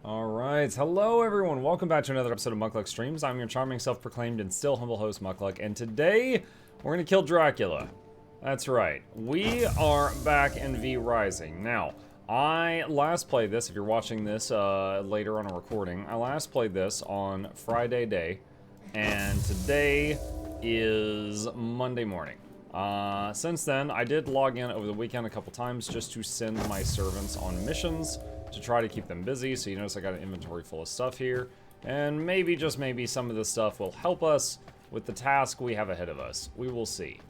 Alright, hello everyone, welcome back to another episode of Mukluk Streams. I'm your charming, self-proclaimed, and still humble host, Mukluk, and today, we're gonna kill Dracula. That's right, we are back in V Rising. Now, I last played this, if you're watching this later on a recording, I last played this on Friday day, and today is Monday morning. Since then, I did log in over the weekend a couple times just to send my servants on missions to try to keep them busy. So you notice I got an inventory full of stuff here, and maybe, just maybe, some of this stuff will help us with the task we have ahead of us. We will see.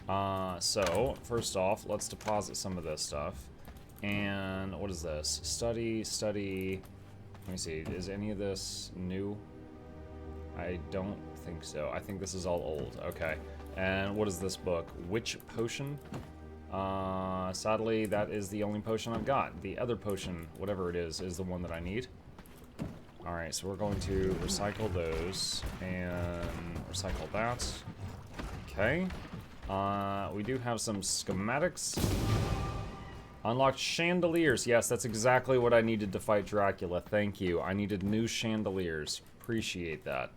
So first off, let's deposit some of this stuff. And what is this? Study. Let me see, is any of this new? I don't think so. I think this is all old. Okay. And what is this book? Witch Potion? Sadly, that is the only potion I've got. The other potion, whatever it is the one that I need. Alright, so we're going to recycle those and recycle that. Okay. We do have some schematics. Unlocked chandeliers. Yes, that's exactly what I needed to fight Dracula. Thank you. I needed new chandeliers. Appreciate that.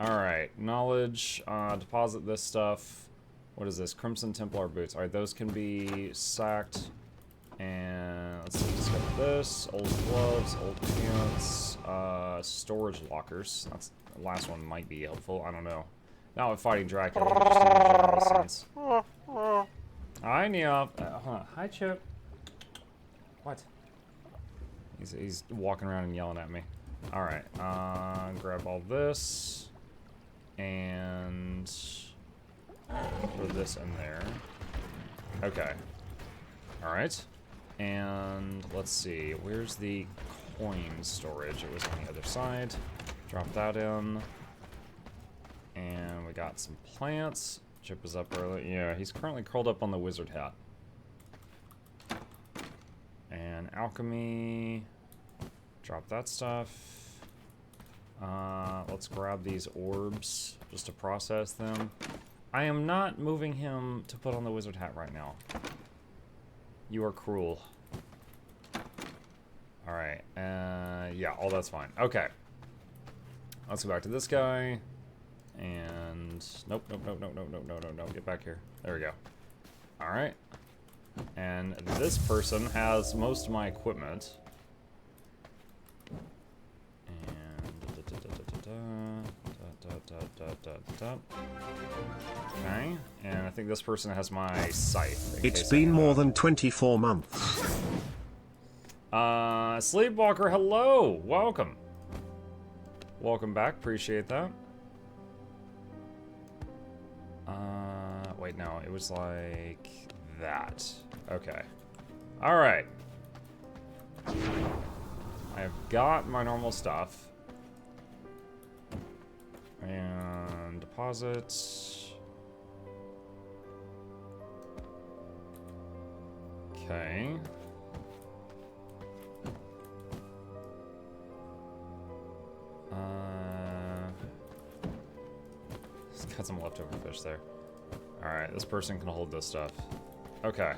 Alright, knowledge. Deposit this stuff. What is this? Crimson Templar boots. Alright, those can be sacked. And let's see, discover this. Old gloves, old pants, storage lockers. That's the last one might be helpful. I don't know. Now I'm fighting Dracula. Just in a general sense. Hi, Nia. Hi, Chip. What? He's walking around and yelling at me. Alright, grab all this. And throw this in there. Okay. Alright. And let's see. Where's the coin storage? It was on the other side. Drop that in. And we got some plants. Chip is up early. Yeah, he's currently curled up on the wizard hat. And alchemy. Drop that stuff. Let's grab these orbs just to process them. I am not moving him to put on the wizard hat right now. You are cruel. Alright, yeah, all that's fine. Okay. Let's go back to this guy. And, nope, get back here. There we go. Alright. And this person has most of my equipment. Okay, and I think this person has my scythe. It's been more than 24 months. Sleepwalker, hello! Welcome. Welcome back, appreciate that. Wait, no, it was like that. Okay. Alright. I've got my normal stuff. And deposits. Okay. Just got some leftover fish there. Alright, this person can hold this stuff. Okay.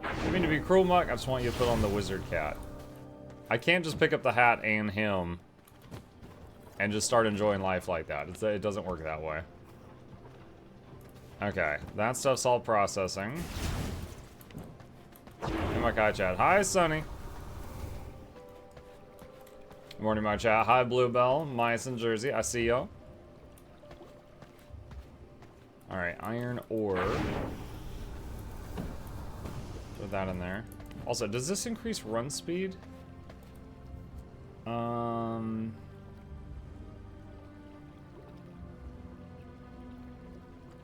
I mean to be cruel, Muck, I just want you to put on the wizard cat. I can't just pick up the hat and him and just start enjoying life like that. It doesn't work that way. Okay, that stuff's all processing. Hey, my guy chat. Hi, Sunny. Morning, my chat. Hi, Bluebell, Mice in Jersey. I see y'all. Alright, iron ore. Put that in there. Also, does this increase run speed?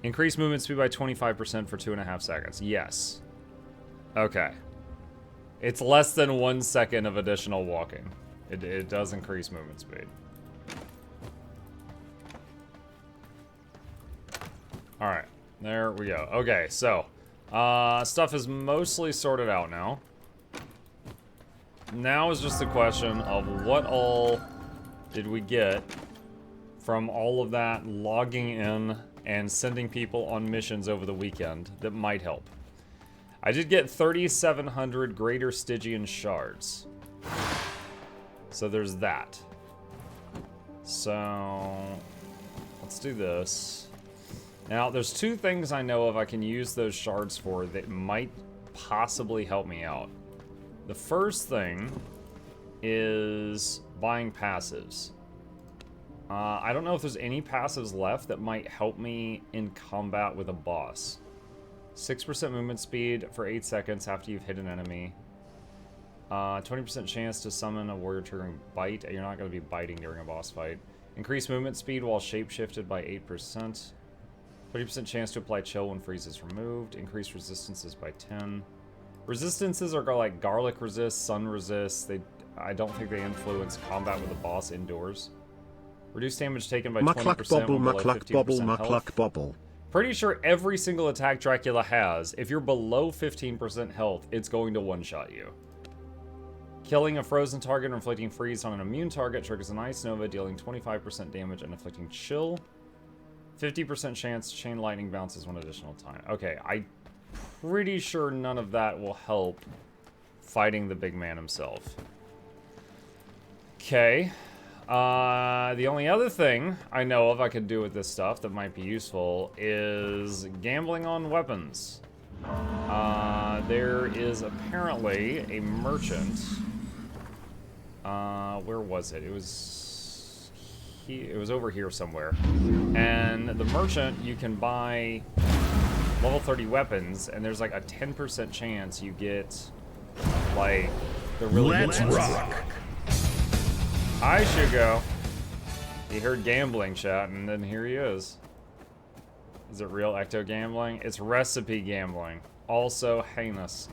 Increase movement speed by 25% for 2.5 seconds. Yes. Okay. It's less than 1 second of additional walking. It does increase movement speed. Alright. There we go. Okay, so. Stuff is mostly sorted out now. Now is just the question of what all did we get from all of that logging in and sending people on missions over the weekend that might help. I did get 3,700 Greater Stygian Shards. So there's that. So let's do this. Now, there's two things I know of I can use those shards for that might possibly help me out. The first thing is buying passives. I don't know if there's any passives left that might help me in combat with a boss. 6% movement speed for 8 seconds after you've hit an enemy. 20% chance to summon a warrior triggering bite. You're not going to be biting during a boss fight. Increase movement speed while shapeshifted by 8%. 20% chance to apply chill when freeze is removed. Increase resistances by 10. Resistances are like garlic resist, sun resist. I don't think they influence combat with a boss indoors. Reduce damage taken by 20% when below 15% health. Bobble. Pretty sure every single attack Dracula has, if you're below 15% health, it's going to one-shot you. Killing a frozen target or inflicting freeze on an immune target triggers an ice nova, dealing 25% damage and inflicting chill. 50% chance chain lightning bounces one additional time. Okay, I'm pretty sure none of that will help fighting the big man himself. Okay. The only other thing I know of I could do with this stuff that might be useful is gambling on weapons. There is apparently a merchant. Where was it? It was over here somewhere. And the merchant, you can buy level 30 weapons, and there's like a 10% chance you get like the really good ones. Let's rock. I should go. He heard gambling chat, and then here he is. Is it real ecto gambling? It's recipe gambling. Also heinous.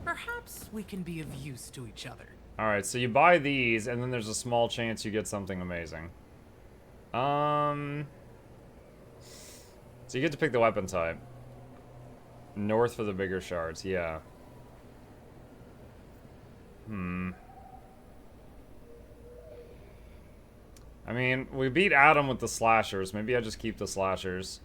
Perhaps we can be of use to each other. Alright, so you buy these, and then there's a small chance you get something amazing. So you get to pick the weapon type. North for the bigger shards, yeah. I mean, we beat Adam with the slashers. Maybe I just keep the slashers.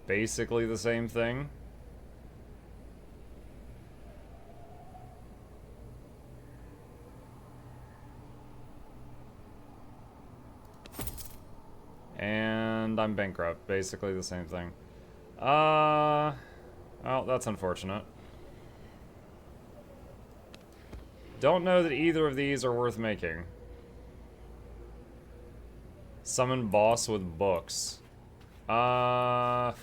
Basically the same thing. And I'm bankrupt. Basically the same thing. Well, that's unfortunate. Don't know that either of these are worth making. Summon boss with books. I've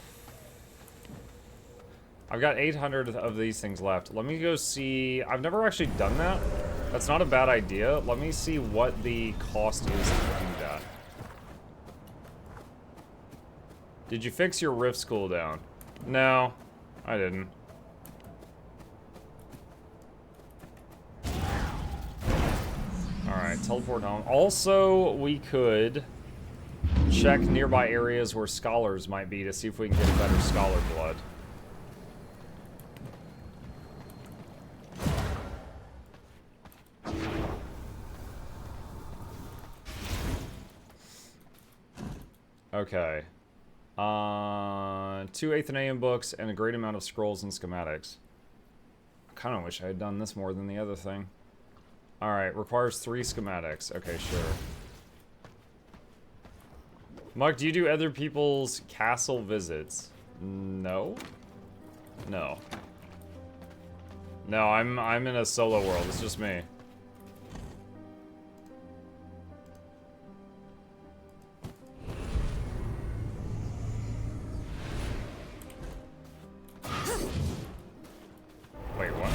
got 800 of these things left. Let me go see. I've never actually done that. That's not a bad idea. Let me see what the cost is to do that. Did you fix your Rift's cooldown? No, I didn't. Alright, teleport home. Also, we could check nearby areas where scholars might be to see if we can get a better scholar blood. Okay. 2 Athenaeum books and a great amount of scrolls and schematics. I kind of wish I had done this more than the other thing. Alright, requires 3 schematics. Okay, sure. Muck, do you do other people's castle visits? No? No. No, I'm in a solo world. It's just me. Wait, what?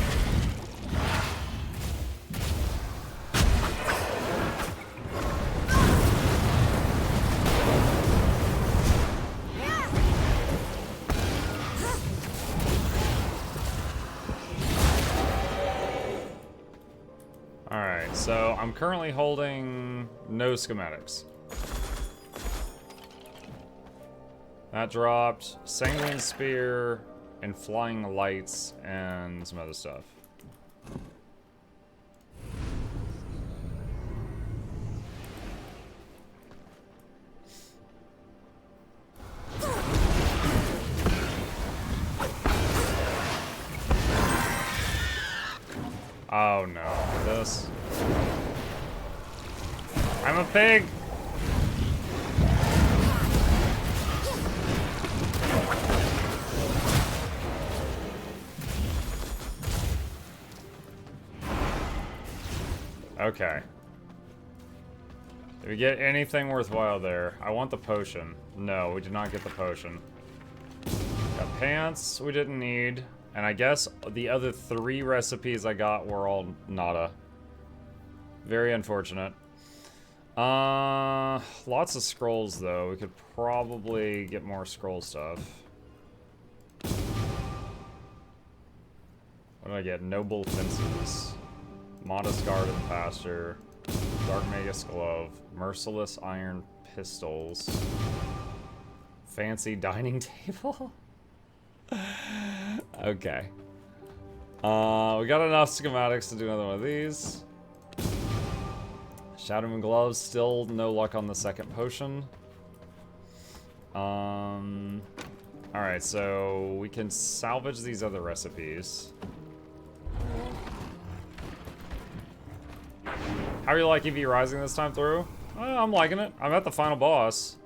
Alright, so I'm currently holding no schematics. That dropped Sanguine Spear and Flying Lights and some other stuff. Oh no, this. I'm a pig! Okay. Did we get anything worthwhile there? I want the potion. No, we did not get the potion. Got pants we didn't need. And I guess the other 3 recipes I got were all nada. Very unfortunate. Lots of scrolls though. We could probably get more scroll stuff. What do I get? Noble Fences. Modest Garden Pasture. Dark Magus Glove. Merciless Iron Pistols. Fancy Dining Table? Okay. We got enough schematics to do another one of these. Shadowman Gloves, still no luck on the second potion. Alright, so we can salvage these other recipes. How are you liking EV Rising this time through? I'm liking it. I'm at the final boss.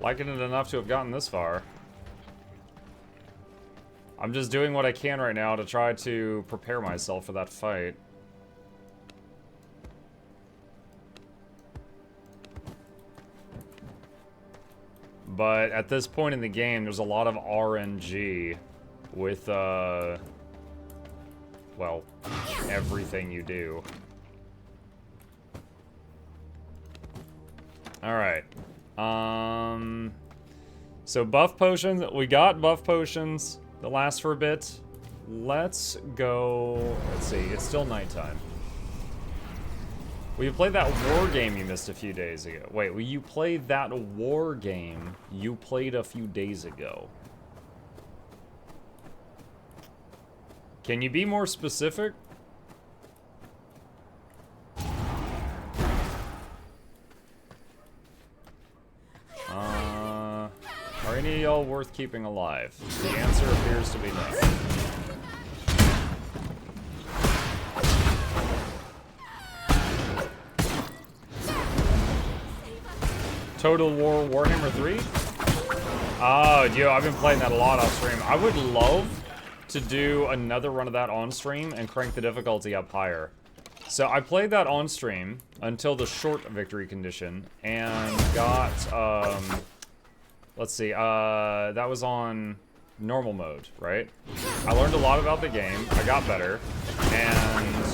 Liking it enough to have gotten this far. I'm just doing what I can right now to try to prepare myself for that fight. But at this point in the game, there's a lot of RNG with, well, everything you do. Alright. So buff potions, we got buff potions that last for a bit. Let's go, let's see, it's still nighttime. Well, you played that war game you missed a few days ago. Wait, well, you played that war game you played a few days ago. Can you be more specific? Are any of y'all worth keeping alive? The answer appears to be no. Total War Warhammer 3? Oh, yo, I've been playing that a lot off stream. I would love to do another run of that on stream and crank the difficulty up higher. So I played that on stream until the short victory condition and got, let's see, that was on normal mode, right? I learned a lot about the game, I got better, and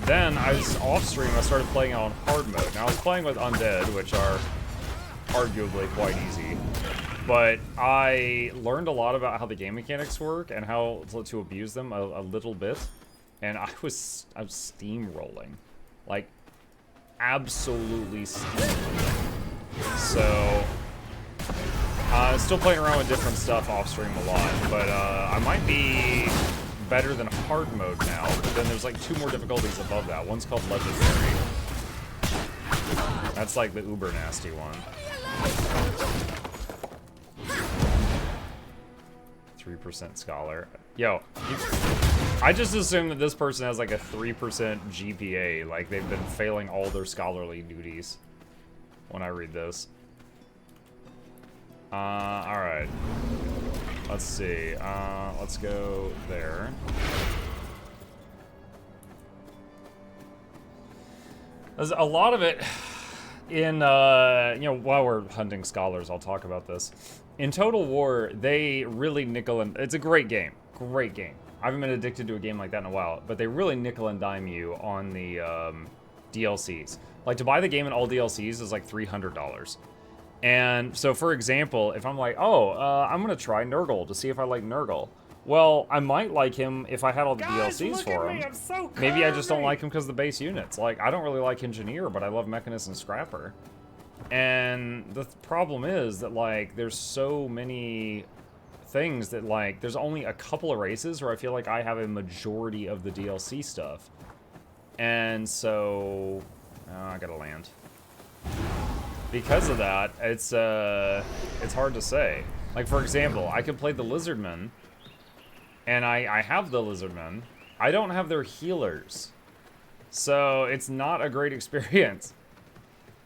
then I was off stream, I started playing it on hard mode. Now I was playing with undead, which are arguably quite easy, but I learned a lot about how the game mechanics work and how to abuse them a little bit, and I was steamrolling, like absolutely steamrolling. So still playing around with different stuff off stream a lot, but I might be better than hard mode now, but then there's like 2 more difficulties above that. One's called legendary. That's like the uber nasty one. 3% scholar. Yo, I just assume that this person has like a 3% GPA, like they've been failing all their scholarly duties when I read this. Alright. Let's see. Let's go there. There's a lot of it in, you know, while we're hunting scholars, I'll talk about this. In Total War, they really nickel and... It's a great game. Great game. I haven't been addicted to a game like that in a while, but they really nickel and dime you on the DLCs. Like, to buy the game in all DLCs is like $300. And so, for example, if I'm like, oh, I'm going to try Nurgle to see if I like Nurgle. Well, I might like him if I had all the DLCs for him. So maybe I just don't like him because of the base units. Like, I don't really like Engineer, but I love Mechanist and Scrapper. And the problem is that, like, there's so many things that, like, there's only a couple of races where I feel like I have a majority of the DLC stuff. And so... I gotta land. Because of that, it's hard to say. Like, for example, I could play the Lizardmen, and I have the Lizardmen, I don't have their healers. So it's not a great experience.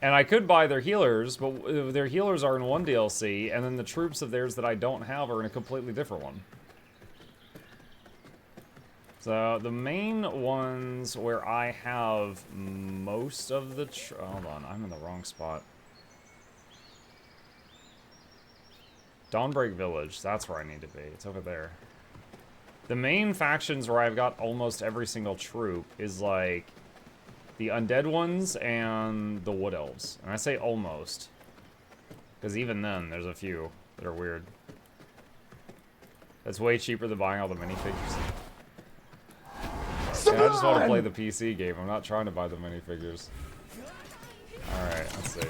And I could buy their healers, but their healers are in one DLC, and then the troops of theirs that I don't have are in a completely different one. So the main ones where I have most of the... Hold on, I'm in the wrong spot. Dawnbreak Village, that's where I need to be. It's over there. The main factions where I've got almost every single troop is like the undead ones and the wood elves. And I say almost, because even then there's a few that are weird. That's way cheaper than buying all the minifigures. Yeah, I just want to play the PC game. I'm not trying to buy the minifigures. Alright, let's see.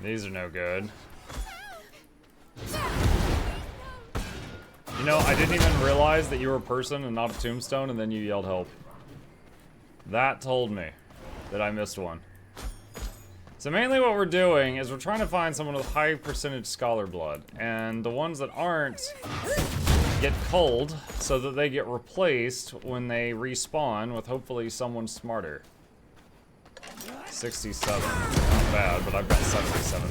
These are no good. You know, I didn't even realize that you were a person and not a tombstone, and then you yelled help. That told me that I missed one. So mainly what we're doing is we're trying to find someone with high percentage scholar blood, and the ones that aren't get culled so that they get replaced when they respawn with hopefully someone smarter. 67. Not bad, but I've got 77.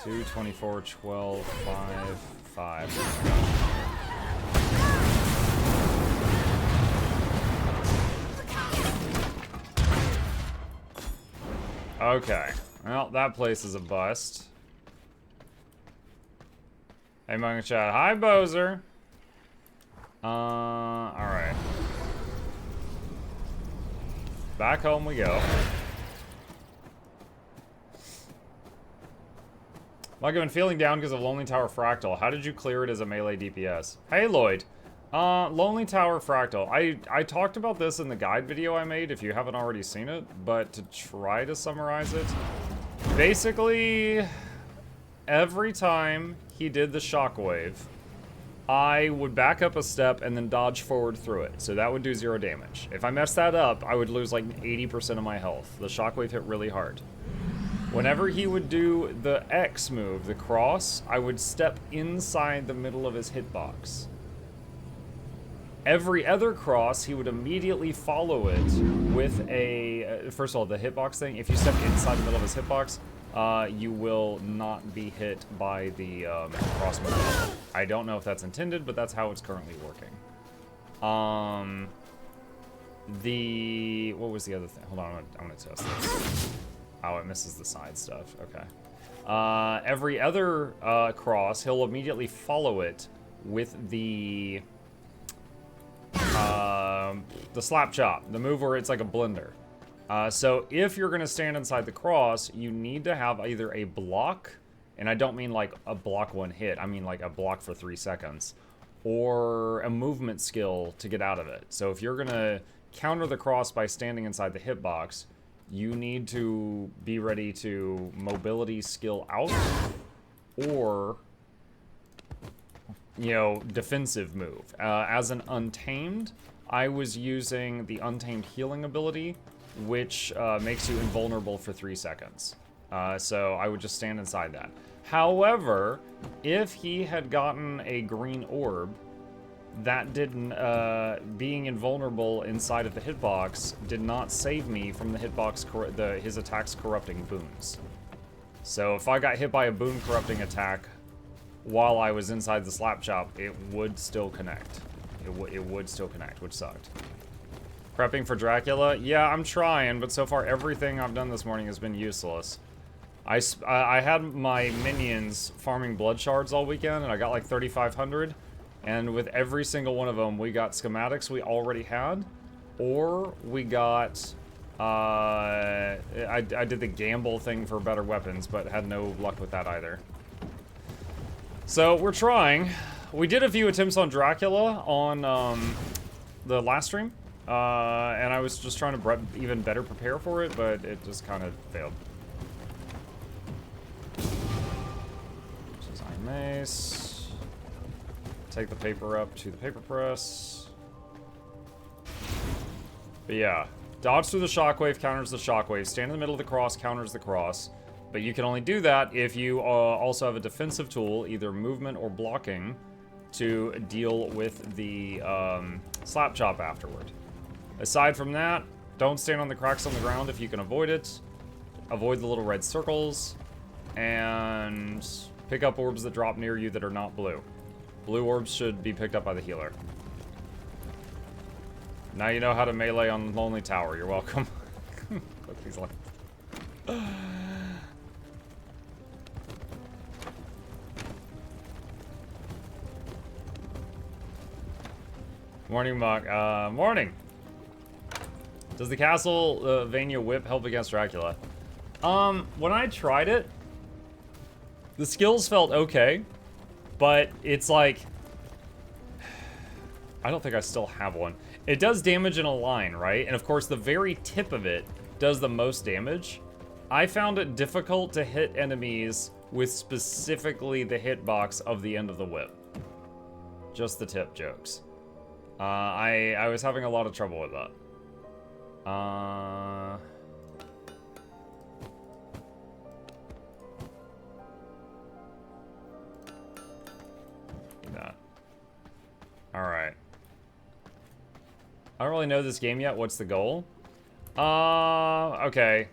2, 24, 12, 5, 5. Okay. Well, that place is a bust. Hey, Manga Chat. Hi, Bozer. Alright. Back home we go. Like, I've been feeling down because of Lonely Tower Fractal. How did you clear it as a melee DPS? Hey, Lloyd. Lonely Tower Fractal. I talked about this in the guide video I made, if you haven't already seen it, but to try to summarize it, basically, every time he did the shockwave, I would back up a step and then dodge forward through it, so that would do 0 damage. If I messed that up, I would lose like 80% of my health. The shockwave hit really hard. Whenever he would do the X move, the cross, I would step inside the middle of his hitbox. Every other cross, he would immediately follow it with a... first of all, the hitbox thing, if you step inside the middle of his hitbox, you will not be hit by the cross move. I don't know if that's intended, but that's how it's currently working. What was the other thing? Hold on, I'm gonna test this. Oh, it misses the side stuff. Okay. Every other cross, he'll immediately follow it with the slap chop, the move where it's like a blender. So if you're gonna stand inside the cross, you need to have either a block, and I don't mean like a block one hit, I mean like a block for 3 seconds, or a movement skill to get out of it. So if you're gonna counter the cross by standing inside the hitbox, you need to be ready to mobility skill out, or, you know, defensive move. As an Untamed, I was using the Untamed healing ability, which makes you invulnerable for 3 seconds. So I would just stand inside that. However, if he had gotten a green orb, that didn't, being invulnerable inside of the hitbox did not save me from the hitbox, his attacks corrupting boons. So if I got hit by a boon corrupting attack while I was inside the slap chop, it would still connect. It would still connect, which sucked. Prepping for Dracula? Yeah, I'm trying, but so far everything I've done this morning has been useless. I had my minions farming blood shards all weekend, and I got like 3,500. And with every single one of them, we got schematics we already had, or we got, I did the gamble thing for better weapons, but had no luck with that either. So we're trying. We did a few attempts on Dracula on the last stream, and I was just trying to even better prepare for it, but it just kind of failed. This is Iron Mace. Take the paper up to the paper press. But yeah, dodge through the shockwave, counters the shockwave. Stand in the middle of the cross, counters the cross. But you can only do that if you also have a defensive tool, either movement or blocking, to deal with the slap chop afterward. Aside from that, don't stand on the cracks on the ground if you can avoid it. Avoid the little red circles. And pick up orbs that drop near you that are not blue. Blue orbs should be picked up by the healer. Now you know how to melee on Lonely Tower. You're welcome. Click these lines. Morning, Muck. Morning. Does the Castlevania whip help against Dracula? When I tried it, the skills felt okay. But it's like, I don't think I still have one. It does damage in a line, right? And of course, the very tip of it does the most damage. I found it difficult to hit enemies with specifically the hitbox of the end of the whip. Just the tip, jokes. I was having a lot of trouble with that. Alright. I don't really know this game yet. What's the goal? Okay.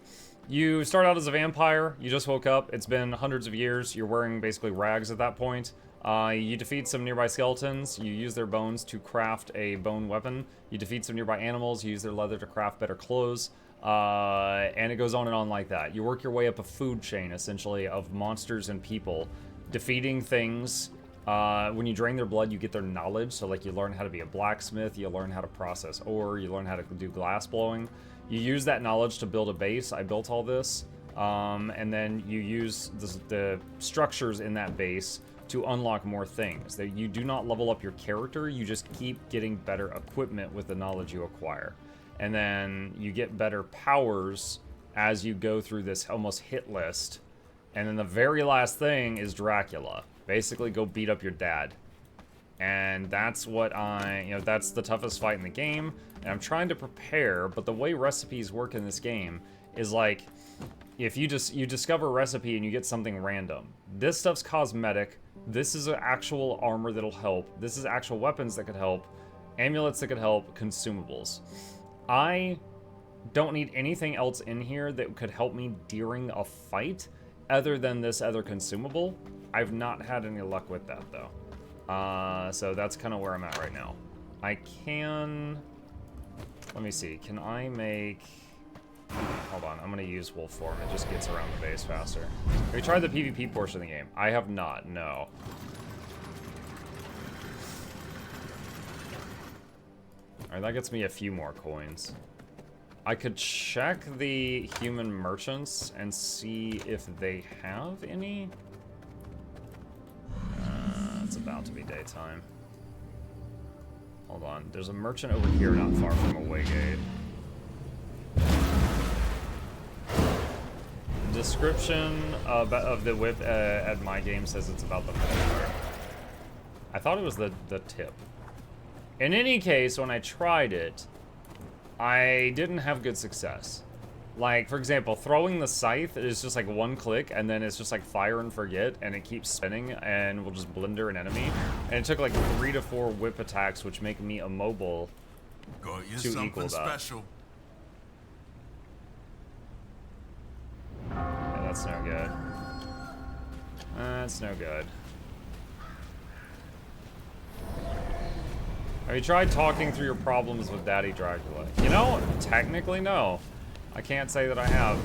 You start out as a vampire. You just woke up. It's been hundreds of years. You're wearing basically rags at that point. You defeat some nearby skeletons. You use their bones to craft a bone weapon. You defeat some nearby animals. You use their leather to craft better clothes. And it goes on and on like that. You work your way up a food chain, essentially, of monsters and people. Defeating things. When you drain their blood, you get their knowledge. So, like, you learn how to be a blacksmith, you learn how to process ore, you learn how to do glass blowing. You use that knowledge to build a base. I built all this. And then you use the structures in that base to unlock more things. That you do not level up your character, you just keep getting better equipment with the knowledge you acquire. And then you get better powers as you go through this almost hit list. And then the very last thing is Dracula. Basically, go beat up your dad. And that's what that's the toughest fight in the game. And I'm trying to prepare, but the way recipes work in this game is like, if you discover a recipe and you get something random. This stuff's cosmetic. This is an actual armor that'll help. This is actual weapons that could help. Amulets that could help. Consumables. I don't need anything else in here that could help me during a fight other than this other consumable. I've not had any luck with that, though. So that's kind of where I'm at right now. I can... Let me see. Can I make... Hold on. I'm going to use wolf form. It just gets around the base faster. Have you tried the PvP portion of the game? I have not, no. Alright, that gets me a few more coins. I could check the human merchants and see if they have any. It's about to be daytime. Hold on. There's a merchant over here not far from a waygate. The description of the whip at my game says it's about the middle. I thought it was the tip. In any case, when I tried it, I didn't have good success. Like, for example, throwing the scythe is just like one click, and then it's just like fire and forget, and it keeps spinning, and will just blender an enemy. And it took like 3 to 4 whip attacks, which make me immobile to equal that. Special. Yeah, that's no good. That's no good. Have you tried talking through your problems with Daddy Dracula? You know, technically no. I can't say that I have.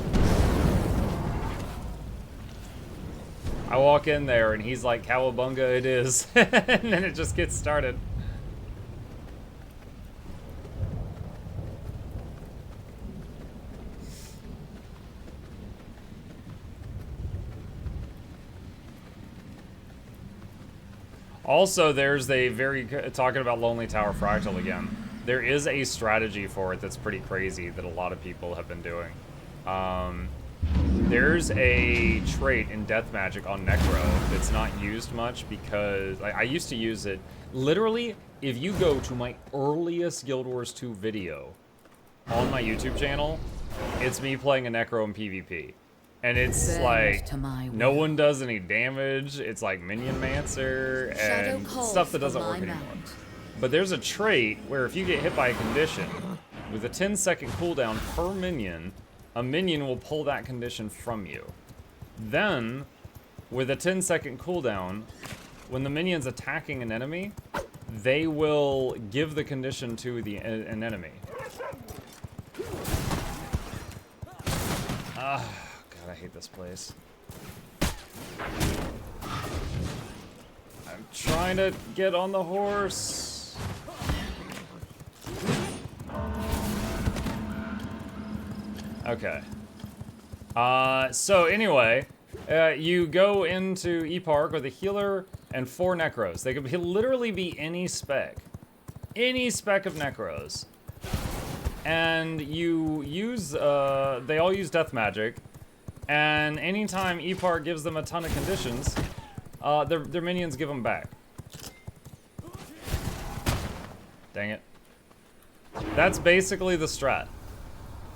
I walk in there and he's like, "Cowabunga, it is," and then it just gets started. Also, there's a talking about Lonely Tower Fractal again. There is a strategy for it that's pretty crazy that a lot of people have been doing. There's a trait in Death Magic on Necro that's not used much because I used to use it. Literally, if you go to my earliest Guild Wars 2 video on my YouTube channel, it's me playing a Necro in PvP. And it's like, no one does any damage. It's like Minion Mancer and stuff that doesn't work anymore. But there's a trait where if you get hit by a condition, with a 10-second cooldown per minion, a minion will pull that condition from you. Then, with a 10-second cooldown, when the minion's attacking an enemy, they will give the condition to an enemy. God, I hate this place. I'm trying to get on the horse. Okay. So anyway, you go into E-Park with a healer and 4 Necros. They could literally be any spec. Any spec of Necros. And you use, they all use Death Magic. And anytime E-Park gives them a ton of conditions, their minions give them back. Dang it. That's basically the strat.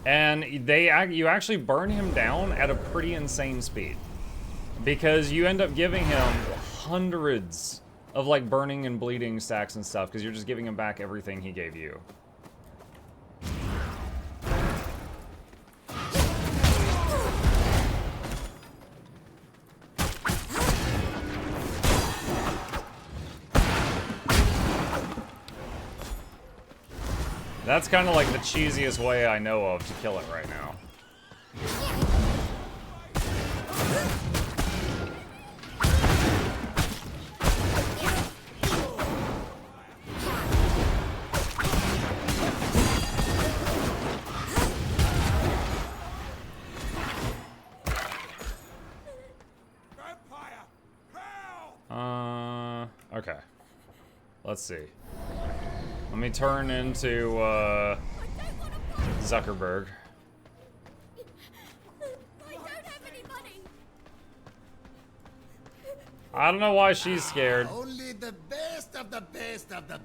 And you actually burn him down at a pretty insane speed. Because you end up giving him hundreds of like burning and bleeding stacks and stuff, because you're just giving him back everything he gave you. That's kind of like the cheesiest way I know of to kill it right now. Okay. Let's see. Let me turn into, Zuckerberg. I don't have any money. I don't know why she's scared. Only the best of the best of the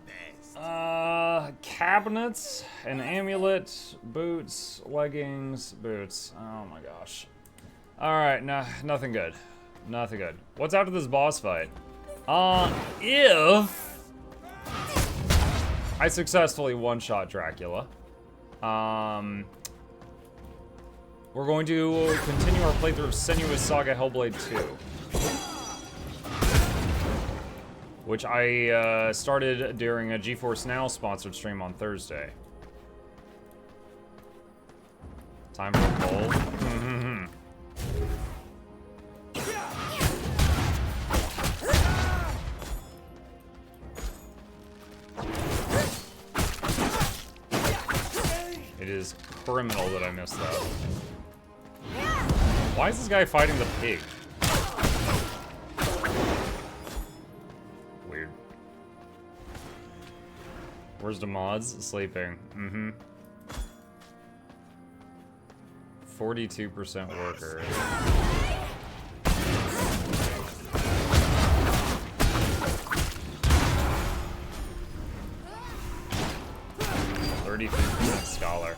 best. Cabinets, an amulet, boots, leggings, boots. Oh my gosh. Alright, nothing good. Nothing good. What's after this boss fight? If I successfully one-shot Dracula, we're going to continue our playthrough of Senua's Saga Hellblade 2. Which I started during a GeForce Now sponsored stream on Thursday. Time for a bowl. It is criminal that I missed that. Why is this guy fighting the pig? Weird. Where's the mods? Sleeping. 42% worker. Scholar.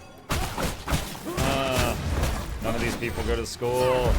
None of these people go to school.